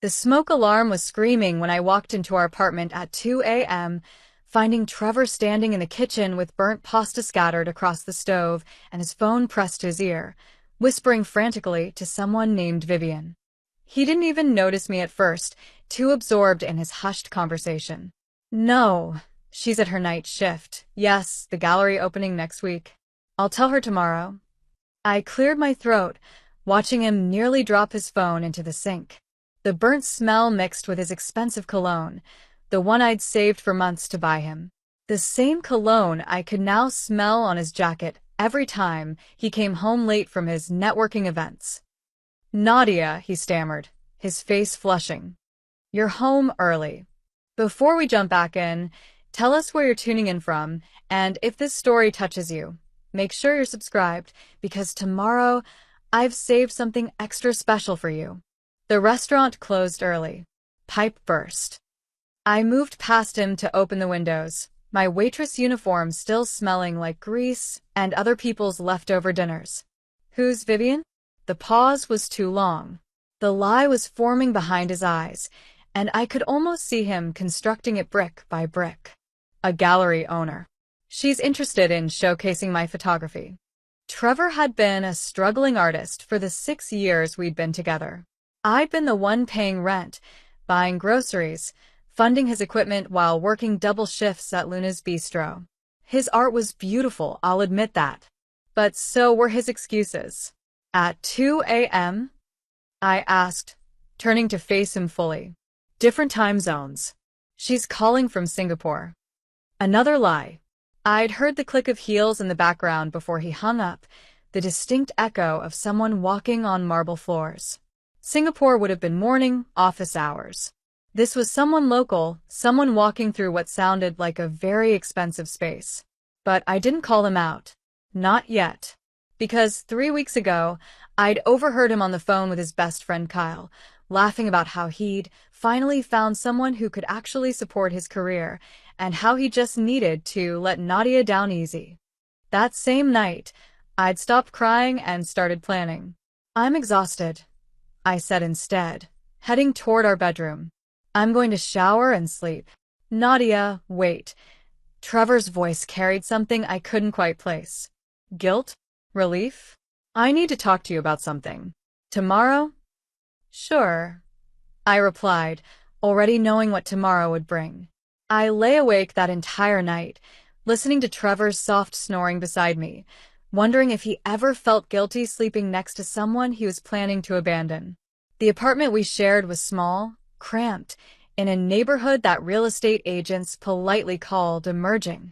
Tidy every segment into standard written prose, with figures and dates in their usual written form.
The smoke alarm was screaming when I walked into our apartment at 2 a.m., finding Trevor standing in the kitchen with burnt pasta scattered across the stove and his phone pressed to his ear, whispering frantically to someone named Vivian. He didn't even notice me at first, too absorbed in his hushed conversation. No, she's at her night shift. Yes, the gallery opening next week. I'll tell her tomorrow. I cleared my throat, watching him nearly drop his phone into the sink. The burnt smell mixed with his expensive cologne, the one I'd saved for months to buy him. The same cologne I could now smell on his jacket every time he came home late from his networking events. Nadia, he stammered, his face flushing. You're home early. Before we jump back in, tell us where you're tuning in from, and if this story touches you, make sure you're subscribed, because tomorrow I've saved something extra special for you. The restaurant closed early. Pipe burst. I moved past him to open the windows, my waitress uniform still smelling like grease and other people's leftover dinners. Who's Vivian? The pause was too long. The lie was forming behind his eyes, and I could almost see him constructing it brick by brick. A gallery owner. She's interested in showcasing my photography. Trevor had been a struggling artist for the 6 years we'd been together. I'd been the one paying rent, buying groceries, funding his equipment while working double shifts at Luna's Bistro. His art was beautiful, I'll admit that. But so were his excuses. At 2 a.m.? I asked, turning to face him fully. Different time zones. She's calling from Singapore. Another lie. I'd heard the click of heels in the background before he hung up, the distinct echo of someone walking on marble floors. Singapore would have been morning, office hours. This was someone local, someone walking through what sounded like a very expensive space. But I didn't call him out. Not yet. Because 3 weeks ago, I'd overheard him on the phone with his best friend Kyle, laughing about how he'd finally found someone who could actually support his career, and how he just needed to let Nadia down easy. That same night, I'd stopped crying and started planning. I'm exhausted, I said instead, heading toward our bedroom. I'm going to shower and sleep. Nadia, wait. Trevor's voice carried something I couldn't quite place. Guilt? Relief? I need to talk to you about something. Tomorrow? Sure, I replied, already knowing what tomorrow would bring. I lay awake that entire night, listening to Trevor's soft snoring beside me, wondering if he ever felt guilty sleeping next to someone he was planning to abandon. The apartment we shared was small, cramped, in a neighborhood that real estate agents politely called emerging.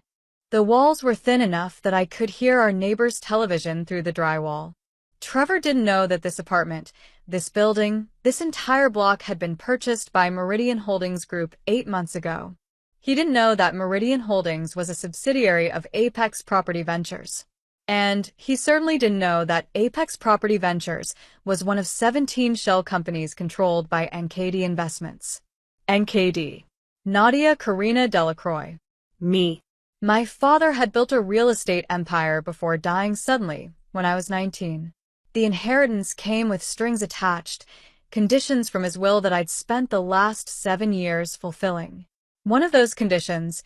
The walls were thin enough that I could hear our neighbor's television through the drywall. Trevor didn't know that this apartment, this building, this entire block had been purchased by Meridian Holdings Group 8 months ago. He didn't know that Meridian Holdings was a subsidiary of Apex Property Ventures. And he certainly didn't know that Apex Property Ventures was one of 17 shell companies controlled by NKD Investments. NKD. Nadia Karina Delacroix. Me. My father had built a real estate empire before dying suddenly when I was 19. The inheritance came with strings attached, conditions from his will that I'd spent the last 7 years fulfilling. One of those conditions,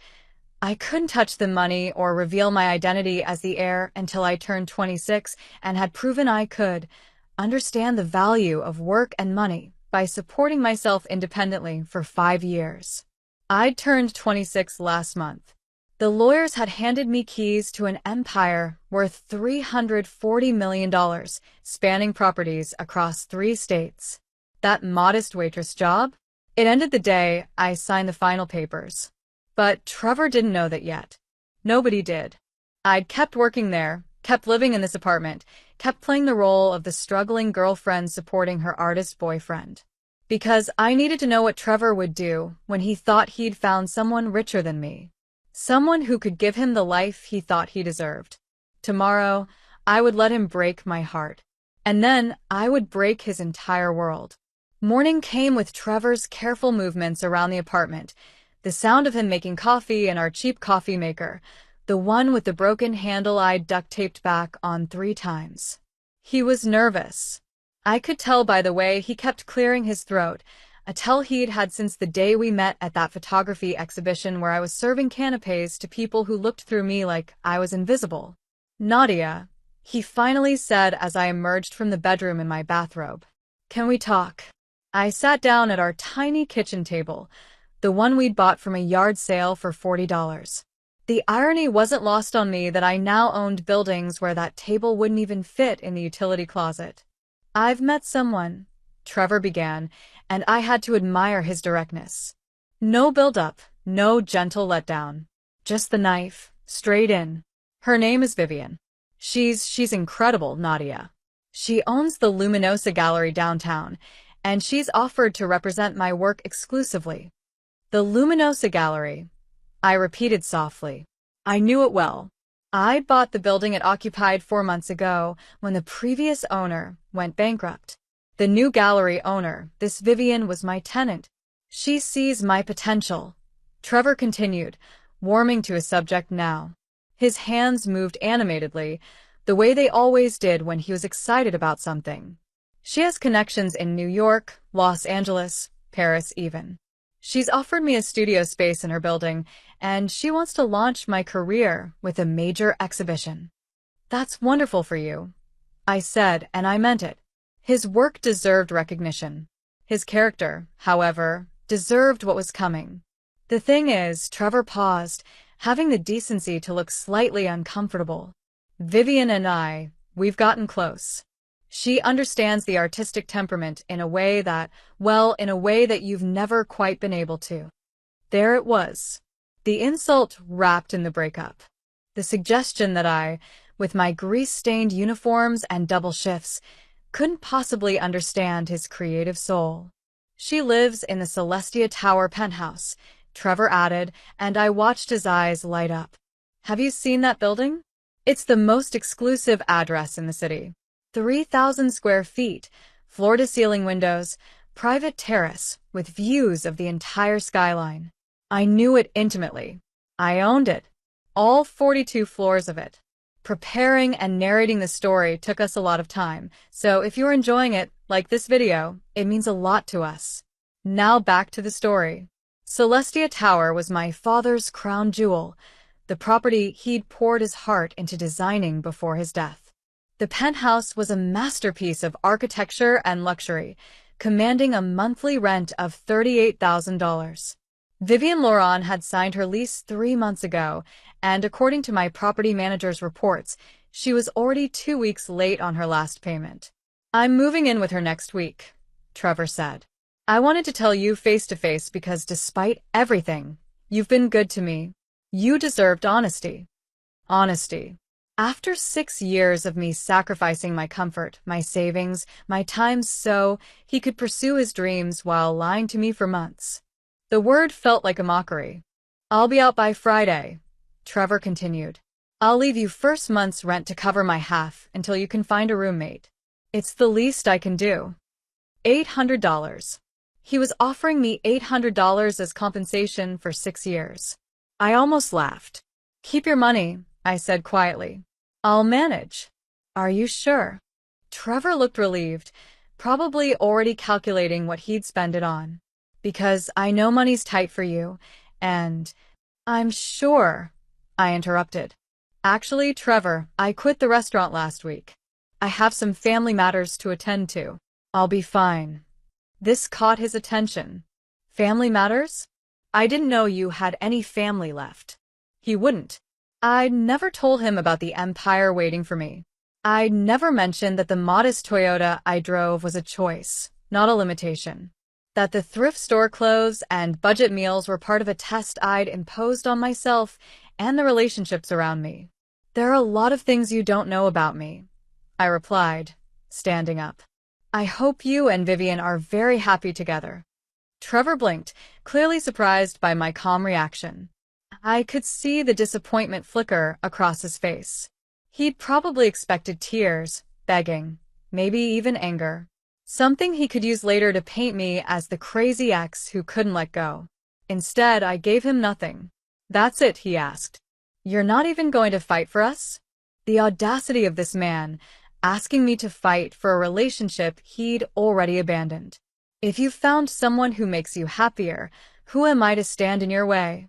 I couldn't touch the money or reveal my identity as the heir until I turned 26 and had proven I could understand the value of work and money by supporting myself independently for 5 years. I'd turned 26 last month. The lawyers had handed me keys to an empire worth $340 million, spanning properties across 3 states. That modest waitress job? It ended the day I signed the final papers. But Trevor didn't know that yet. Nobody did. I'd kept working there, kept living in this apartment, kept playing the role of the struggling girlfriend supporting her artist boyfriend. Because I needed to know what Trevor would do when he thought he'd found someone richer than me. Someone who could give him the life he thought he deserved. Tomorrow, I would let him break my heart. And then I would break his entire world. Morning came with Trevor's careful movements around the apartment, the sound of him making coffee in our cheap coffee maker, the one with the broken handle I'd duct-taped back on 3 times. He was nervous. I could tell by the way he kept clearing his throat, a tell he'd had since the day we met at that photography exhibition where I was serving canapes to people who looked through me like I was invisible. "Nadia," he finally said as I emerged from the bedroom in my bathrobe. "Can we talk?" I sat down at our tiny kitchen table, the one we'd bought from a yard sale for $40. The irony wasn't lost on me that I now owned buildings where that table wouldn't even fit in the utility closet. "I've met someone," Trevor began, and I had to admire his directness. No build-up, no gentle letdown. Just the knife, straight in. "Her name is Vivian. She's incredible, Nadia. She owns the Luminosa Gallery downtown, and she's offered to represent my work exclusively." "The Luminosa Gallery," I repeated softly. I knew it well. I'd bought the building it occupied 4 months ago when the previous owner went bankrupt. The new gallery owner, this Vivian, was my tenant. "She sees my potential," Trevor continued, warming to his subject now. His hands moved animatedly, the way they always did when he was excited about something. "She has connections in New York, Los Angeles, Paris even. She's offered me a studio space in her building, and she wants to launch my career with a major exhibition." "That's wonderful for you," I said, and I meant it. His work deserved recognition. His character, however, deserved what was coming. "The thing is," Trevor paused, having the decency to look slightly uncomfortable. "Vivian and we've gotten close. She understands the artistic temperament in a way that you've never quite been able to." There it was. The insult wrapped in the breakup. The suggestion that I, with my grease-stained uniforms and double shifts, couldn't possibly understand his creative soul. "She lives in the Celestia Tower penthouse," Trevor added, and I watched his eyes light up. "Have you seen that building? It's the most exclusive address in the city. 3,000 square feet, floor-to-ceiling windows, private terrace with views of the entire skyline. I knew it intimately. I owned it. All 42 floors of it. Preparing and narrating the story took us a lot of time, so if you're enjoying it, like this video, it means a lot to us. Now back to the story. Celestia Tower was my father's crown jewel, the property he'd poured his heart into designing before his death. The penthouse was a masterpiece of architecture and luxury, commanding a monthly rent of $38,000. Vivian Laurent had signed her lease 3 months ago, and according to my property manager's reports, she was already 2 weeks late on her last payment. "I'm moving in with her next week," Trevor said. "I wanted to tell you face-to-face because despite everything, you've been good to me. You deserved honesty." Honesty. After 6 years of me sacrificing my comfort, my savings, my time so he could pursue his dreams while lying to me for months. The word felt like a mockery. "I'll be out by Friday," Trevor continued. "I'll leave you first month's rent to cover my half until you can find a roommate. It's the least I can do." $800. He was offering me $800 as compensation for 6 years. I almost laughed. "Keep your money," I said quietly. "I'll manage." "Are you sure?" Trevor looked relieved, probably already calculating what he'd spend it on. "Because I know money's tight for you, and—" "I'm sure," I interrupted. "Actually, Trevor, I quit the restaurant last week. I have some family matters to attend to. I'll be fine." This caught his attention. "Family matters? I didn't know you had any family left." He wouldn't. I'd never told him about the empire waiting for me. I'd never mentioned that the modest Toyota I drove was a choice, not a limitation. That the thrift store clothes and budget meals were part of a test I'd imposed on myself and the relationships around me. "There are a lot of things you don't know about me," I replied, standing up. "I hope you and Vivian are very happy together." Trevor blinked, clearly surprised by my calm reaction. I could see the disappointment flicker across his face. He'd probably expected tears, begging, maybe even anger. Something he could use later to paint me as the crazy ex who couldn't let go. Instead, I gave him nothing. "That's it?" he asked. "You're not even going to fight for us?" The audacity of this man, asking me to fight for a relationship he'd already abandoned. If you've found someone who makes you happier, who am I to stand in your way?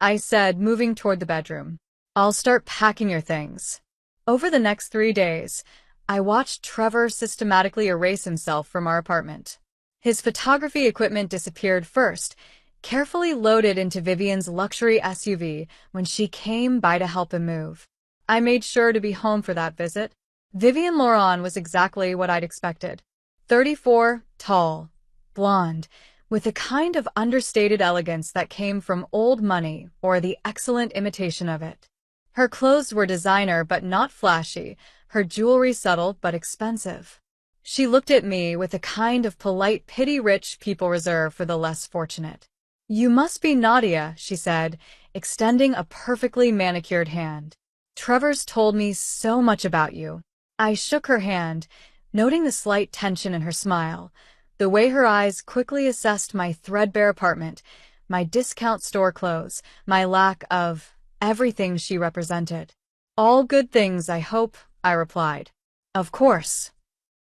I said, moving toward the bedroom. I'll start packing your things. Over the next 3 days, I watched Trevor systematically erase himself from our apartment. His photography equipment disappeared first, carefully loaded into Vivian's luxury SUV when she came by to help him move. I made sure to be home for that visit. Vivian Laurent was exactly what I'd expected. 34, tall, blonde, with a kind of understated elegance that came from old money or the excellent imitation of it. Her clothes were designer but not flashy, her jewelry subtle but expensive. She looked at me with a kind of polite pity rich people reserve for the less fortunate. You must be Nadia, she said, extending a perfectly manicured hand. Trevor's told me so much about you. I shook her hand, noting the slight tension in her smile, the way her eyes quickly assessed my threadbare apartment, my discount store clothes, my lack of everything she represented. All good things, I hope, I replied. Of course.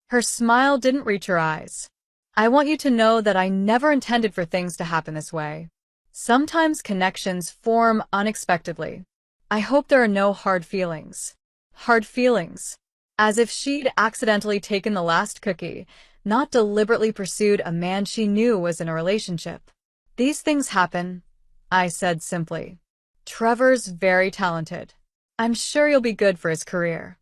Her smile didn't reach her eyes. I want you to know that I never intended for things to happen this way. Sometimes connections form unexpectedly. I hope there are no hard feelings. Hard feelings. As if she'd accidentally taken the last cookie, not deliberately pursued a man she knew was in a relationship. These things happen, I said simply. Trevor's very talented. I'm sure you'll be good for his career.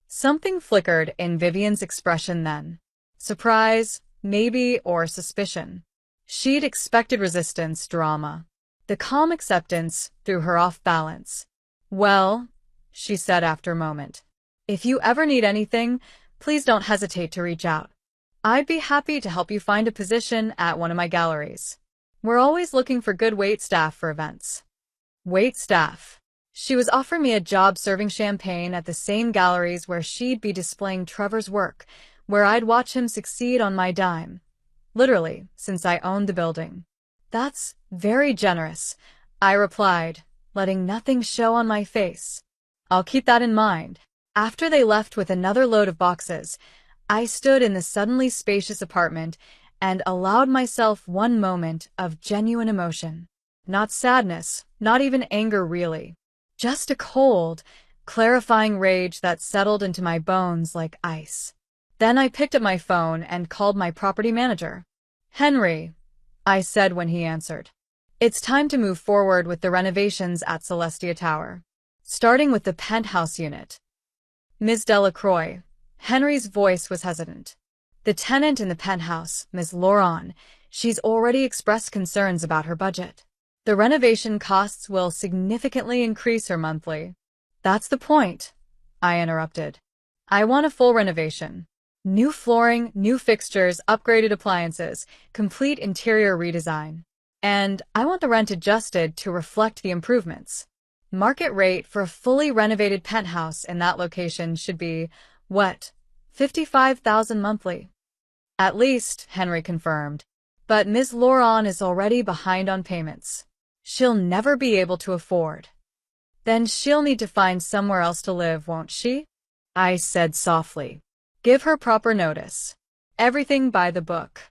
Something flickered in Vivian's expression then. Surprise, maybe, or suspicion. She'd expected resistance, drama. The calm acceptance threw her off balance. Well, she said after a moment, if you ever need anything, please don't hesitate to reach out. I'd be happy to help you find a position at one of my galleries. We're always looking for good wait staff for events. Wait staff. She was offering me a job serving champagne at the same galleries where she'd be displaying Trevor's work, where I'd watch him succeed on my dime. Literally, since I owned the building. That's very generous, I replied, letting nothing show on my face. I'll keep that in mind. After they left with another load of boxes, I stood in the suddenly spacious apartment and allowed myself one moment of genuine emotion. Not sadness, not even anger really. Just a cold, clarifying rage that settled into my bones like ice. Then I picked up my phone and called my property manager. Henry, I said when he answered. It's time to move forward with the renovations at Celestia Tower. Starting with the penthouse unit. Ms. Delacroix. Henry's voice was hesitant. The tenant in the penthouse, Ms. Laurent, she's already expressed concerns about her budget. The renovation costs will significantly increase her monthly. That's the point, I interrupted. I want a full renovation. New flooring, new fixtures, upgraded appliances, complete interior redesign. And I want the rent adjusted to reflect the improvements. Market rate for a fully renovated penthouse in that location should be, what, $55,000 monthly? At least, Henry confirmed. But Ms. Laurent is already behind on payments. She'll never be able to afford. Then she'll need to find somewhere else to live, won't she? I said softly. Give her proper notice. Everything by the book.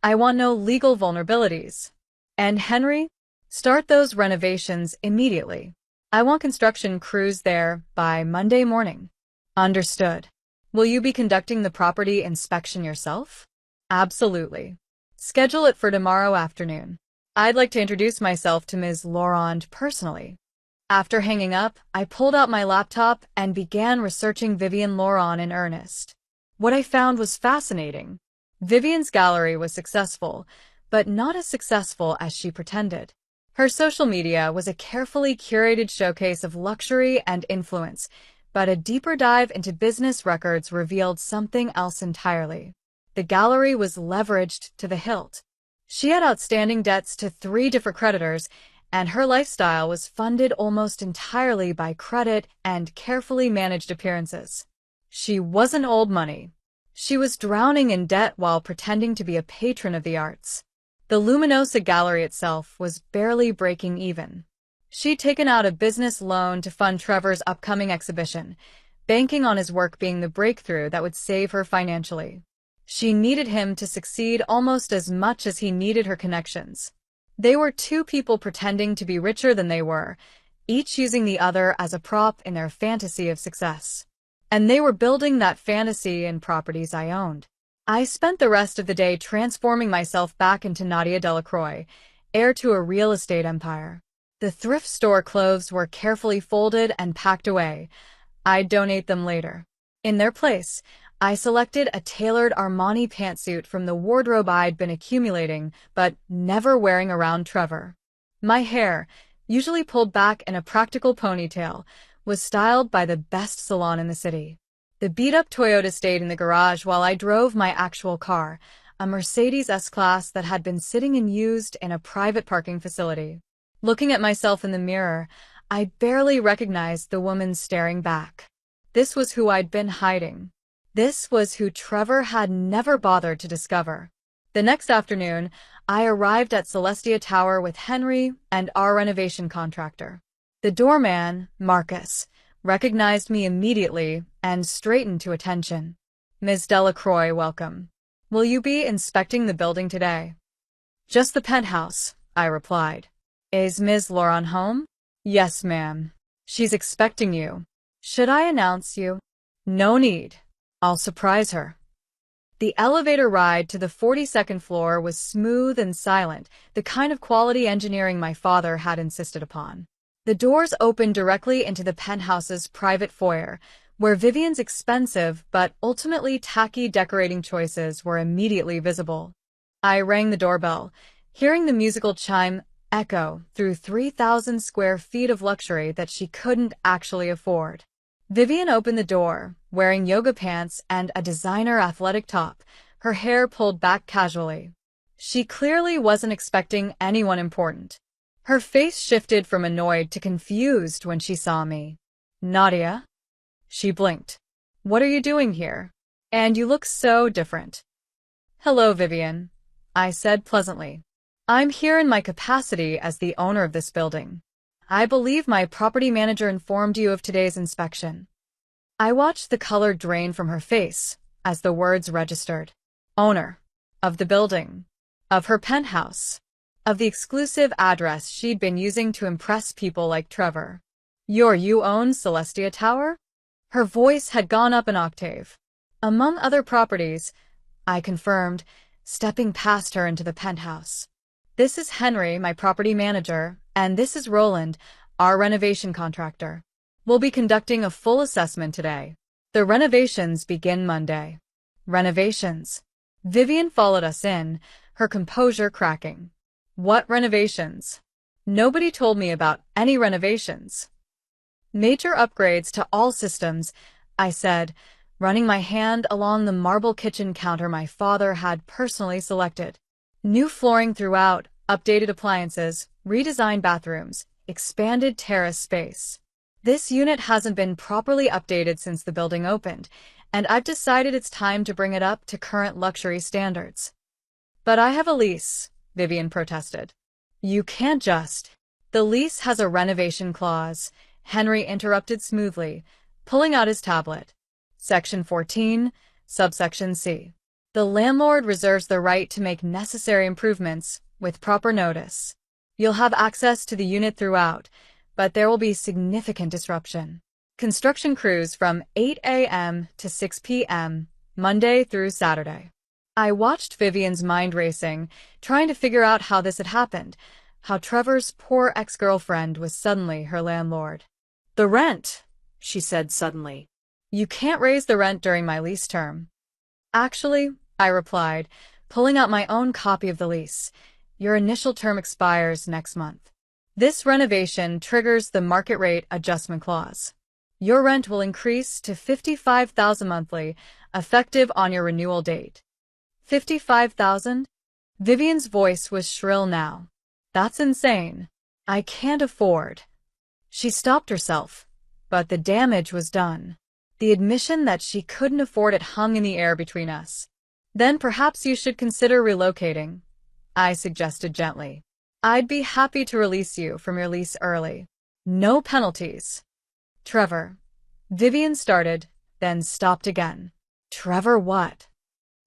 I want no legal vulnerabilities. And Henry, start those renovations immediately. I want construction crews there by Monday morning. Understood. Will you be conducting the property inspection yourself? Absolutely. Schedule it for tomorrow afternoon. I'd like to introduce myself to Ms. Laurent personally. After hanging up, I pulled out my laptop and began researching Vivian Laurent in earnest. What I found was fascinating. Vivian's gallery was successful, but not as successful as she pretended. Her social media was a carefully curated showcase of luxury and influence, but a deeper dive into business records revealed something else entirely. The gallery was leveraged to the hilt. She had outstanding debts to 3 different creditors, and her lifestyle was funded almost entirely by credit and carefully managed appearances. She wasn't old money. She was drowning in debt while pretending to be a patron of the arts. The Luminosa Gallery itself was barely breaking even. She'd taken out a business loan to fund Trevor's upcoming exhibition, banking on his work being the breakthrough that would save her financially. She needed him to succeed almost as much as he needed her connections. They were two people pretending to be richer than they were, each using the other as a prop in their fantasy of success. And they were building that fantasy in properties I owned. I spent the rest of the day transforming myself back into Nadia Delacroix, heir to a real estate empire. The thrift store clothes were carefully folded and packed away. I'd donate them later. In their place, I selected a tailored Armani pantsuit from the wardrobe I'd been accumulating but never wearing around Trevor. My hair, usually pulled back in a practical ponytail, was styled by the best salon in the city. The beat-up Toyota stayed in the garage while I drove my actual car, a Mercedes S-Class that had been sitting unused in a private parking facility. Looking at myself in the mirror, I barely recognized the woman staring back. This was who I'd been hiding. This was who Trevor had never bothered to discover. The next afternoon, I arrived at Celestia Tower with Henry and our renovation contractor. The doorman, Marcus, recognized me immediately and straightened to attention. "Ms. Delacroix, welcome. Will you be inspecting the building today?" "Just the penthouse," I replied. "Is Ms. Laurent home?" "Yes, ma'am. She's expecting you." "Should I announce you?" "No need. I'll surprise her." The elevator ride to the 42nd floor was smooth and silent, the kind of quality engineering my father had insisted upon. The doors opened directly into the penthouse's private foyer, where Vivian's expensive but ultimately tacky decorating choices were immediately visible. I rang the doorbell, hearing the musical chime echo through 3,000 square feet of luxury that she couldn't actually afford. Vivian opened the door, wearing yoga pants and a designer athletic top, her hair pulled back casually. She clearly wasn't expecting anyone important. Her face shifted from annoyed to confused when she saw me. "Nadia?" She blinked. "What are you doing here? And you look so different." "Hello, Vivian," I said pleasantly. "I'm here in my capacity as the owner of this building. I believe my property manager informed you of today's inspection." I watched the color drain from her face as the words registered. Owner. Of the building. Of her penthouse. Of the exclusive address she'd been using to impress people like Trevor. You own Celestia Tower?" Her voice had gone up an octave. "Among other properties," I confirmed, stepping past her into the penthouse. "This is Henry, my property manager, and this is Roland, our renovation contractor. We'll be conducting a full assessment today. The renovations begin Monday." "Renovations?" Vivian followed us in, her composure cracking. "What renovations? Nobody told me about any renovations." "Major upgrades to all systems," I said, running my hand along the marble kitchen counter my father had personally selected. "New flooring throughout, updated appliances, redesigned bathrooms, expanded terrace space. This unit hasn't been properly updated since the building opened, and I've decided it's time to bring it up to current luxury standards." "But I have a lease," Vivian protested. "You can't just." "The lease has a renovation clause," Henry interrupted smoothly, pulling out his tablet. "Section 14, subsection C. The landlord reserves the right to make necessary improvements with proper notice. You'll have access to the unit throughout, but there will be significant disruption. Construction crews from 8 a.m. to 6 p.m., Monday through Saturday." I watched Vivian's mind racing, trying to figure out how this had happened, how Trevor's poor ex-girlfriend was suddenly her landlord. "The rent," she said suddenly. "You can't raise the rent during my lease term." "Actually," I replied, pulling out my own copy of the lease, "your initial term expires next month. This renovation triggers the market rate adjustment clause. Your rent will increase to $55,000 monthly, effective on your renewal date." $55,000? Vivian's voice was shrill now. "That's insane. I can't afford." She stopped herself, but the damage was done. The admission that she couldn't afford it hung in the air between us. "Then perhaps you should consider relocating," I suggested gently. "I'd be happy to release you from your lease early. No penalties." "Trevor." Vivian started, then stopped again. "Trevor what?"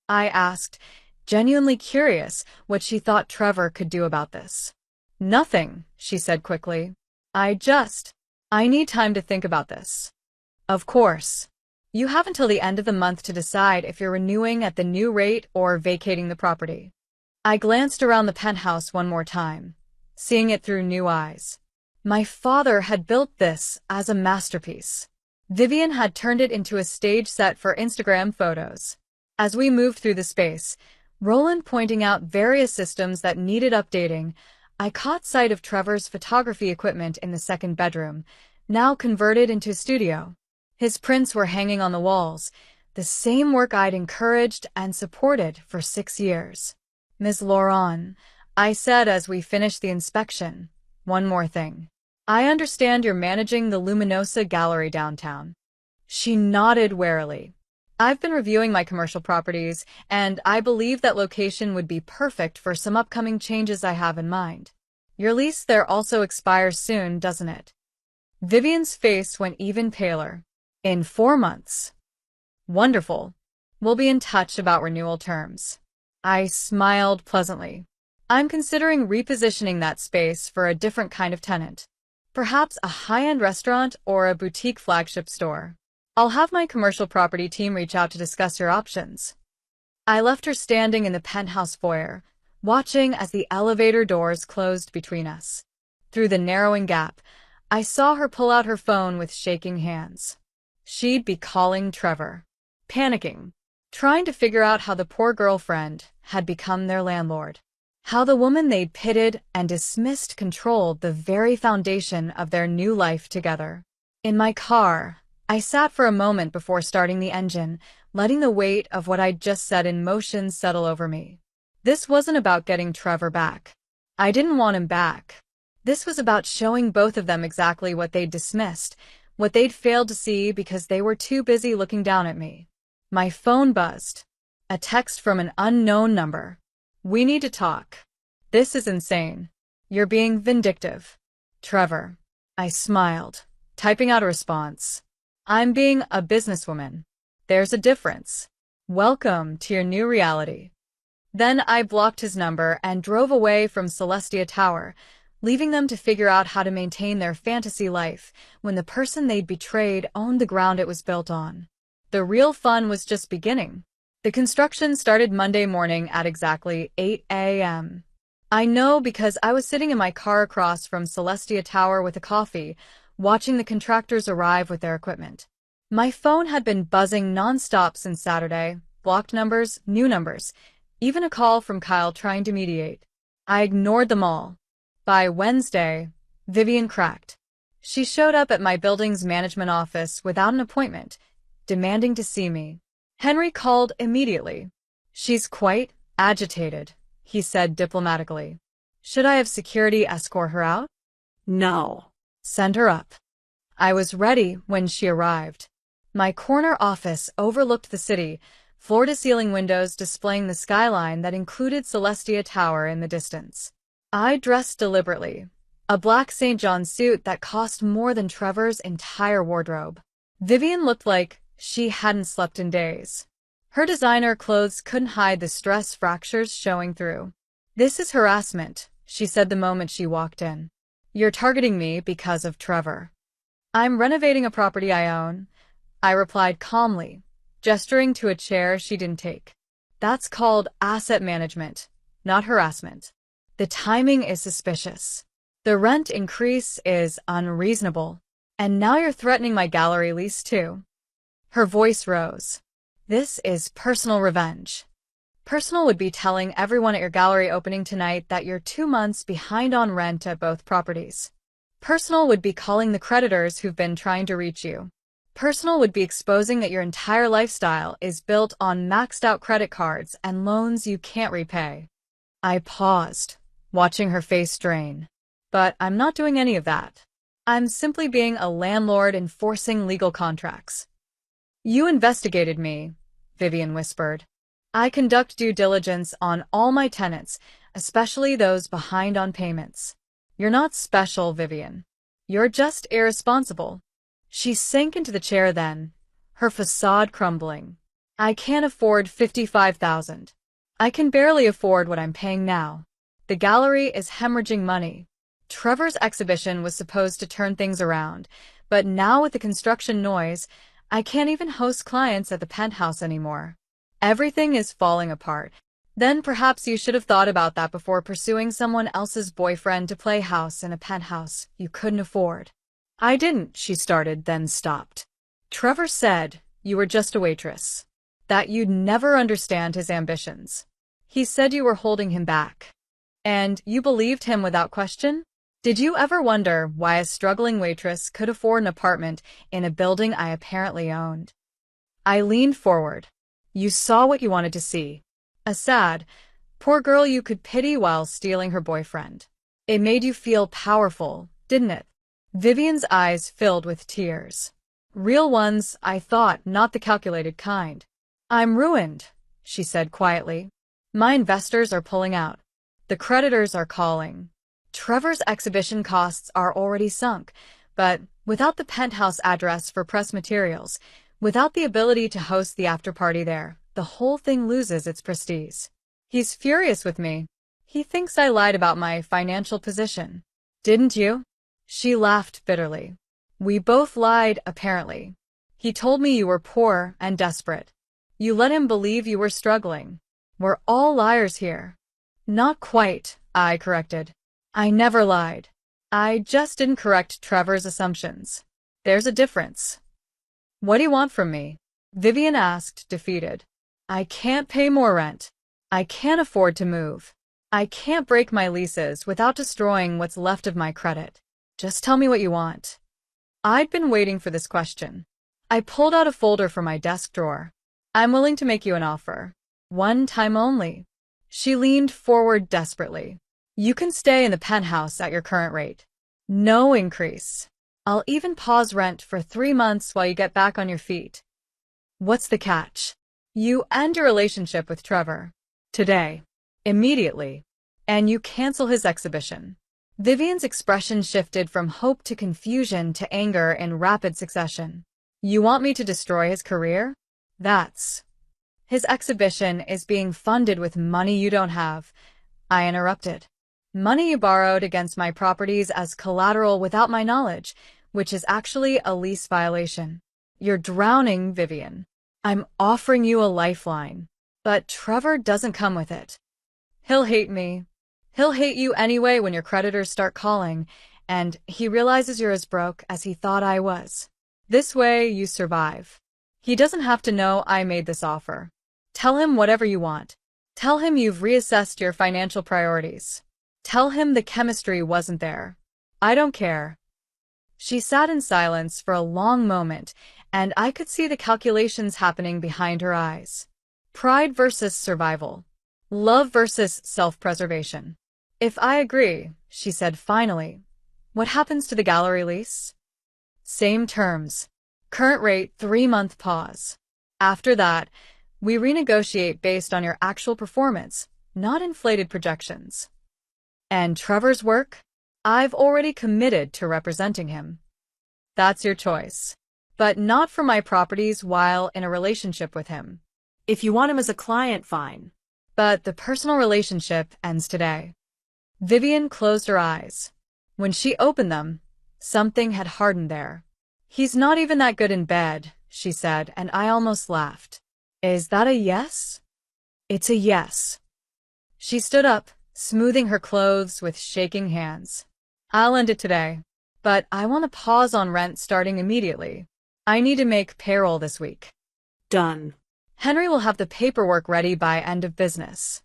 I asked, genuinely curious what she thought Trevor could do about this. Nothing, she said quickly. I need time to think about this. Of course. You have until the end of the month to decide if you're renewing at the new rate or vacating the property. I glanced around the penthouse one more time, seeing it through new eyes. My father had built this as a masterpiece. Vivian had turned it into a stage set for Instagram photos. As we moved through the space, Roland pointing out various systems that needed updating, I caught sight of Trevor's photography equipment in the second bedroom, now converted into a studio. His prints were hanging on the walls, the same work I'd encouraged and supported for 6 years. Ms. Laurent, I said as we finished the inspection, one more thing. I understand you're managing the Luminosa Gallery downtown. She nodded warily. I've been reviewing my commercial properties, and I believe that location would be perfect for some upcoming changes I have in mind. Your lease there also expires soon, doesn't it? Vivian's face went even paler. In 4 months. Wonderful. We'll be in touch about renewal terms. I smiled pleasantly. I'm considering repositioning that space for a different kind of tenant. Perhaps a high-end restaurant or a boutique flagship store. I'll have my commercial property team reach out to discuss your options. I left her standing in the penthouse foyer, watching as the elevator doors closed between us. Through the narrowing gap, I saw her pull out her phone with shaking hands. She'd be calling Trevor. Panicking. Trying to figure out how the poor girlfriend had become their landlord. How the woman they'd pitted and dismissed controlled the very foundation of their new life together. In my car, I sat for a moment before starting the engine, letting the weight of what I'd just set in motion settle over me. This wasn't about getting Trevor back. I didn't want him back. This was about showing both of them exactly what they'd dismissed, what they'd failed to see because they were too busy looking down at me. My phone buzzed. A text from an unknown number. We need to talk. This is insane. You're being vindictive. Trevor. I smiled, typing out a response. I'm being a businesswoman. There's a difference. Welcome to your new reality. Then I blocked his number and drove away from Celestia Tower, leaving them to figure out how to maintain their fantasy life when the person they'd betrayed owned the ground it was built on. The real fun was just beginning. The construction started Monday morning at exactly 8 a.m. I know because I was sitting in my car across from Celestia Tower with a coffee, watching the contractors arrive with their equipment. My phone had been buzzing non-stop since Saturday, blocked numbers, new numbers, even a call from Kyle trying to mediate. I ignored them all. By Wednesday, Vivian cracked. She showed up at my building's management office without an appointment, demanding to see me. Henry called immediately. She's quite agitated, he said diplomatically. Should I have security escort her out? No. Send her up. I was ready when she arrived. My corner office overlooked the city, floor-to-ceiling windows displaying the skyline that included Celestia Tower in the distance. I dressed deliberately, a black St. John suit that cost more than Trevor's entire wardrobe. Vivian looked like she hadn't slept in days. Her designer clothes couldn't hide the stress fractures showing through. This is harassment, she said the moment she walked in. You're targeting me because of Trevor. I'm renovating a property I own, I replied calmly, gesturing to a chair she didn't take. That's called asset management, not harassment. The timing is suspicious. The rent increase is unreasonable. And now you're threatening my gallery lease too. Her voice rose. This is personal revenge. Personal would be telling everyone at your gallery opening tonight that you're 2 months behind on rent at both properties. Personal would be calling the creditors who've been trying to reach you. Personal would be exposing that your entire lifestyle is built on maxed-out credit cards and loans you can't repay. I paused, watching her face drain. But I'm not doing any of that. I'm simply being a landlord enforcing legal contracts. You investigated me, Vivian whispered. I conduct due diligence on all my tenants, especially those behind on payments. You're not special, Vivian. You're just irresponsible. She sank into the chair then, her facade crumbling. I can't afford 55,000. I can barely afford what I'm paying now. The gallery is hemorrhaging money. Trevor's exhibition was supposed to turn things around, but now with the construction noise, I can't even host clients at the Penthouse anymore. Everything is falling apart. Then perhaps you should have thought about that before pursuing someone else's boyfriend to play house in a penthouse you couldn't afford. I didn't, she started, then stopped. Trevor said you were just a waitress, that you'd never understand his ambitions. He said you were holding him back. And you believed him without question? Did you ever wonder why a struggling waitress could afford an apartment in a building I apparently owned? I leaned forward. You saw what you wanted to see. A sad, poor girl you could pity while stealing her boyfriend. It made you feel powerful, didn't it? Vivian's eyes filled with tears. Real ones, I thought, not the calculated kind. I'm ruined, she said quietly. My investors are pulling out. The creditors are calling. Trevor's exhibition costs are already sunk, but without the Penthouse address for press materials, without the ability to host the after-party there, the whole thing loses its prestige. He's furious with me. He thinks I lied about my financial position. Didn't you? She laughed bitterly. We both lied, apparently. He told me you were poor and desperate. You let him believe you were struggling. We're all liars here. Not quite, I corrected. I never lied. I just didn't correct Trevor's assumptions. There's a difference. What do you want from me? Vivian asked, defeated. I can't pay more rent. I can't afford to move. I can't break my leases without destroying what's left of my credit. Just tell me what you want. I'd been waiting for this question. I pulled out a folder from my desk drawer. I'm willing to make you an offer. One time only. She leaned forward desperately. You can stay in the penthouse at your current rate. No increase. I'll even pause rent for 3 months while you get back on your feet. What's the catch? You end your relationship with Trevor. Today. Immediately. And you cancel his exhibition. Vivian's expression shifted from hope to confusion to anger in rapid succession. You want me to destroy his career? That's... His exhibition is being funded with money you don't have, I interrupted. Money you borrowed against my properties as collateral without my knowledge, which is actually a lease violation. You're drowning, Vivian. I'm offering you a lifeline. But Trevor doesn't come with it. He'll hate me. He'll hate you anyway when your creditors start calling, and he realizes you're as broke as he thought I was. This way, you survive. He doesn't have to know I made this offer. Tell him whatever you want. Tell him you've reassessed your financial priorities. Tell him the chemistry wasn't there. I don't care. She sat in silence for a long moment, and I could see the calculations happening behind her eyes. Pride versus survival. Love versus self-preservation. If I agree, she said finally, what happens to the gallery lease? Same terms. Current rate 3-month pause. After that, we renegotiate based on your actual performance, not inflated projections. And Trevor's work? I've already committed to representing him. That's your choice. But not for my properties while in a relationship with him. If you want him as a client, fine. But the personal relationship ends today. Vivian closed her eyes. When she opened them, something had hardened there. He's not even that good in bed, she said, and I almost laughed. Is that a yes? It's a yes. She stood up, smoothing her clothes with shaking hands. I'll end it today. But I want to pause on rent starting immediately. I need to make payroll this week. Done. Henry will have the paperwork ready by end of business.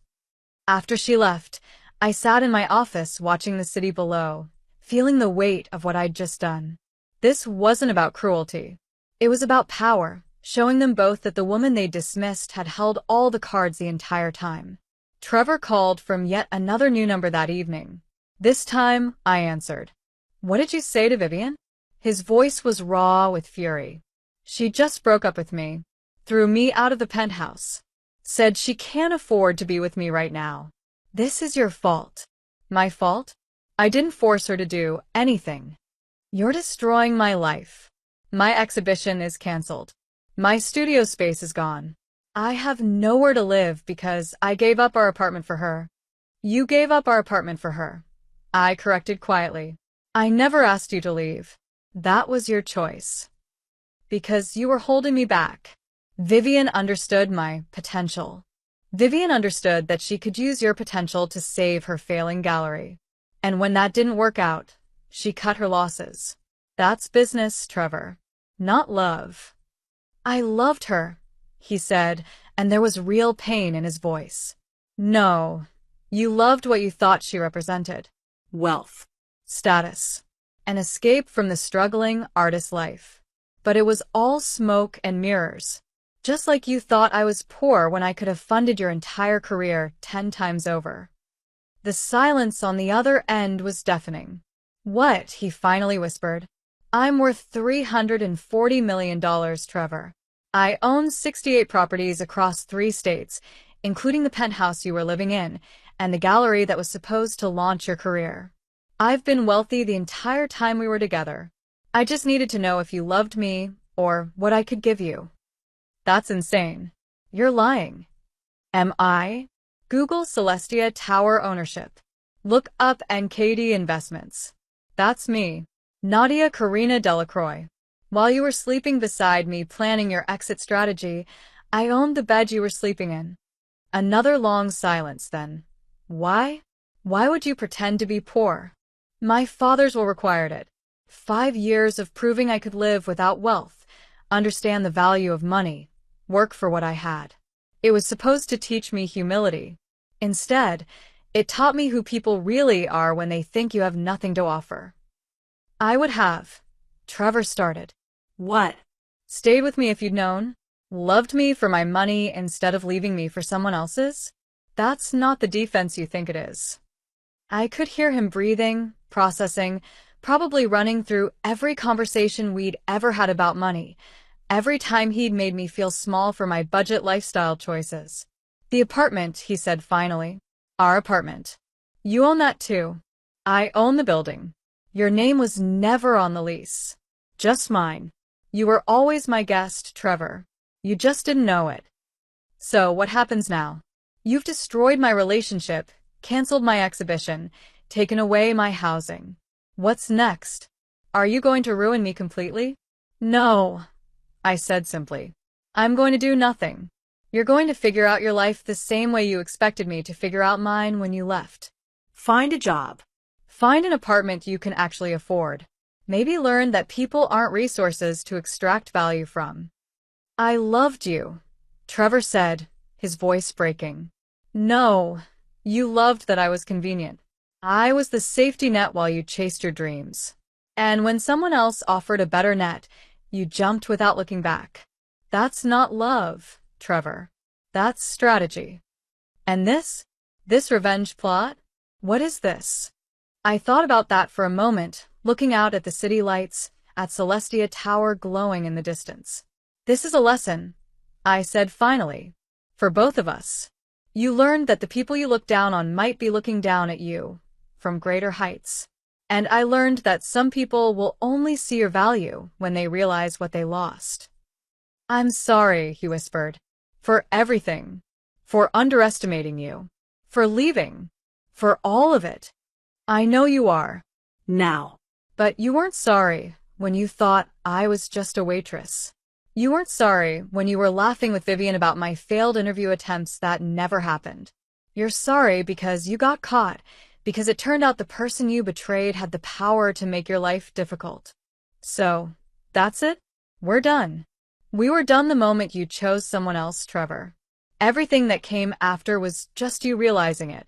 After she left, I sat in my office watching the city below, feeling the weight of what I'd just done. This wasn't about cruelty. It was about power, showing them both that the woman they dismissed had held all the cards the entire time. Trevor called from yet another new number that evening. This time, I answered. What did you say to Vivian? His voice was raw with fury. She just broke up with me, threw me out of the penthouse, said she can't afford to be with me right now. This is your fault. My fault? I didn't force her to do anything. You're destroying my life. My exhibition is canceled. My studio space is gone. I have nowhere to live because I gave up our apartment for her. You gave up our apartment for her. I corrected quietly. I never asked you to leave. That was your choice. Because you were holding me back. Vivian understood my potential. Vivian understood that she could use your potential to save her failing gallery. And when that didn't work out, she cut her losses. That's business, Trevor. Not love. I loved her, he said, and there was real pain in his voice. No, you loved what you thought she represented. Wealth. Status. An escape from the struggling artist life. But it was all smoke and mirrors. Just like you thought I was poor when I could have funded your entire career 10 times over. The silence on the other end was deafening. What? He finally whispered. I'm worth $340 million, Trevor. I own 68 properties across 3 states, including the penthouse you were living in, and the gallery that was supposed to launch your career. I've been wealthy the entire time we were together. I just needed to know if you loved me, or what I could give you. That's insane. You're lying. Am I? Google Celestia Tower ownership. Look up NKD Investments. That's me, Nadia Karina Delacroix. While you were sleeping beside me planning your exit strategy, I owned the bed you were sleeping in. Another long silence then. Why? Why would you pretend to be poor? My father's will required it. 5 years of proving I could live without wealth, understand the value of money, work for what I had. It was supposed to teach me humility. Instead, it taught me who people really are when they think you have nothing to offer. I would have. Trevor started. What? Stayed with me if you'd known? Loved me for my money instead of leaving me for someone else's? That's not the defense you think it is. I could hear him breathing, processing, probably running through every conversation we'd ever had about money, every time he'd made me feel small for my budget lifestyle choices. The apartment, he said finally. Our apartment. You own that too. I own the building. Your name was never on the lease. Just mine. You were always my guest, Trevor. You just didn't know it. So what happens now? You've destroyed my relationship, canceled my exhibition, taken away my housing. What's next? Are you going to ruin me completely? No, I said simply. I'm going to do nothing. You're going to figure out your life the same way you expected me to figure out mine when you left. Find a job. Find an apartment you can actually afford. Maybe learn that people aren't resources to extract value from. I loved you, Trevor said, his voice breaking. No, you loved that I was convenient. I was the safety net while you chased your dreams. And when someone else offered a better net, you jumped without looking back. That's not love, Trevor. That's strategy. And this revenge plot? What is this? I thought about that for a moment, looking out at the city lights, at Celestia Tower glowing in the distance. This is a lesson, I said finally, for both of us. You learned that the people you look down on might be looking down at you from greater heights. And I learned that some people will only see your value when they realize what they lost. I'm sorry, he whispered, for everything, for underestimating you, for leaving, for all of it. I know you are. Now. But you weren't sorry when you thought I was just a waitress. You weren't sorry when you were laughing with Vivian about my failed interview attempts that never happened. You're sorry because you got caught, because it turned out the person you betrayed had the power to make your life difficult. So, that's it? We're done. We were done the moment you chose someone else, Trevor. Everything that came after was just you realizing it.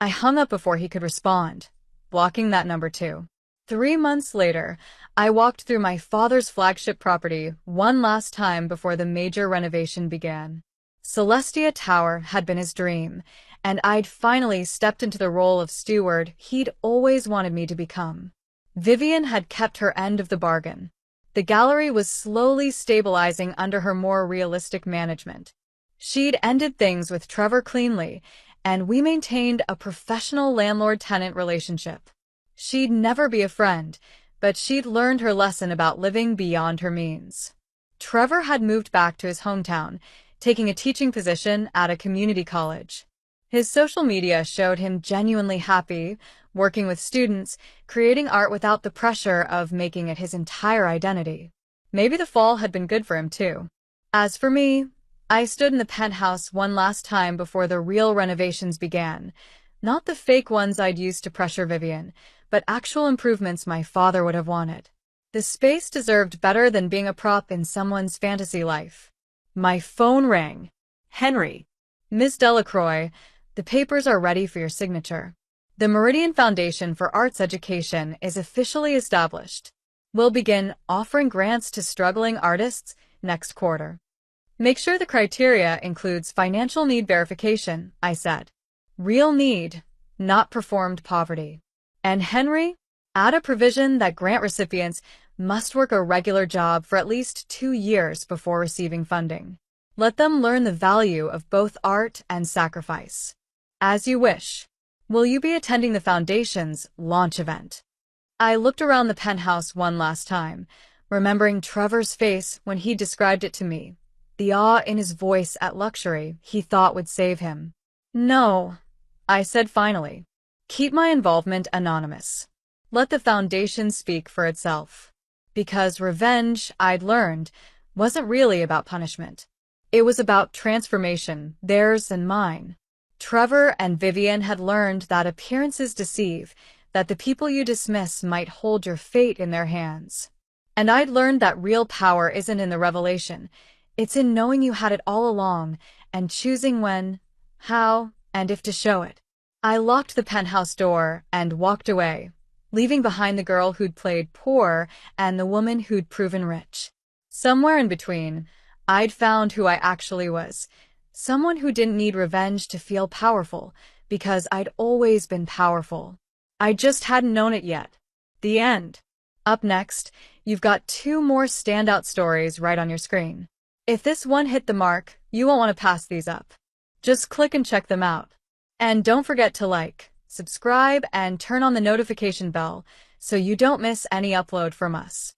I hung up before he could respond, blocking that number too. 3 months later, I walked through my father's flagship property one last time before the major renovation began. Celestia Tower had been his dream, and I'd finally stepped into the role of steward he'd always wanted me to become. Vivian had kept her end of the bargain. The gallery was slowly stabilizing under her more realistic management. She'd ended things with Trevor cleanly, and we maintained a professional landlord-tenant relationship. She'd never be a friend, but she'd learned her lesson about living beyond her means. Trevor had moved back to his hometown, taking a teaching position at a community college. His social media showed him genuinely happy, working with students, creating art without the pressure of making it his entire identity. Maybe the fall had been good for him too. As for me, I stood in the penthouse one last time before the real renovations began. Not the fake ones I'd used to pressure Vivian, but actual improvements my father would have wanted. The space deserved better than being a prop in someone's fantasy life. My phone rang. Henry. Miss Delacroix, the papers are ready for your signature. The Meridian Foundation for Arts Education is officially established. We'll begin offering grants to struggling artists next quarter. Make sure the criteria includes financial need verification, I said. Real need, not performed poverty. And Henry, add a provision that grant recipients must work a regular job for at least 2 years before receiving funding. Let them learn the value of both art and sacrifice. As you wish. Will you be attending the Foundation's launch event? I looked around the penthouse one last time, remembering Trevor's face when he described it to me, the awe in his voice at luxury he thought would save him. No, I said finally. Keep my involvement anonymous. Let the Foundation speak for itself. Because revenge, I'd learned, wasn't really about punishment. It was about transformation, theirs and mine. Trevor and Vivian had learned that appearances deceive, that the people you dismiss might hold your fate in their hands. And I'd learned that real power isn't in the revelation. It's in knowing you had it all along and choosing when, how, and if to show it. I locked the penthouse door and walked away, leaving behind the girl who'd played poor and the woman who'd proven rich. Somewhere in between, I'd found who I actually was. Someone who didn't need revenge to feel powerful, because I'd always been powerful. I just hadn't known it yet. The end. Up next, you've got 2 more standout stories right on your screen. If this one hit the mark, you won't want to pass these up. Just click and check them out. And don't forget to like, subscribe, and turn on the notification bell so you don't miss any upload from us.